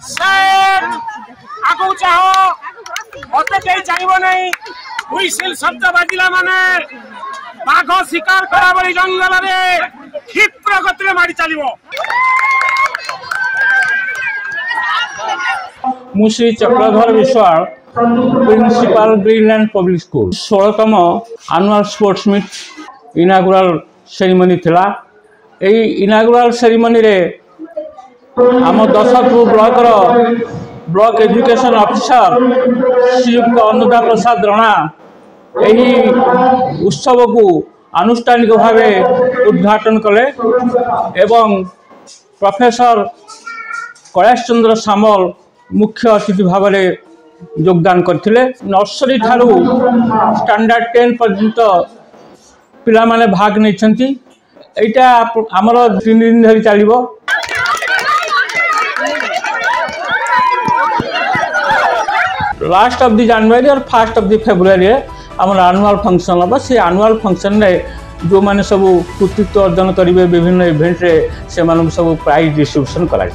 आगो चाहो मत चाहिए नहीं हुईसिल शब्द बाजिला माने बाघ शिकार करा बड़ी जंगल रे क्षिप्र गति मारी चलो। मुझे Chakradhar Biswal principal Greenland public school 16तम annual sports meet inaugural ceremony थिला। एई इनागुराल सेरेमनी रे आम 10 block education officer Shriyukta Anuda Prasad Rana यही उत्सव को आनुष्ठानिक भाव उद्घाटन कले एवं प्रोफेसर कैलाश चंद्र सामल मुख्य अतिथि भाव में योगदान करथिले। नर्सरी ठारू स्टैंडर्ड 10 पर्यंत पिला माने भाग नहीं। एटा आमर 3 दिन धरी चलिबो। लास्ट ऑफ द जनवरी और फर्स्ट ऑफ द फेब्रुआरी आमर एनुअल फंक्शन हम। से एनुअल फंक्शन रे जो माने सब कृतित्व अर्जन करेंगे विभिन्न इवेंट रे से सब प्राइज डिस्ट्रीब्यूशन करा।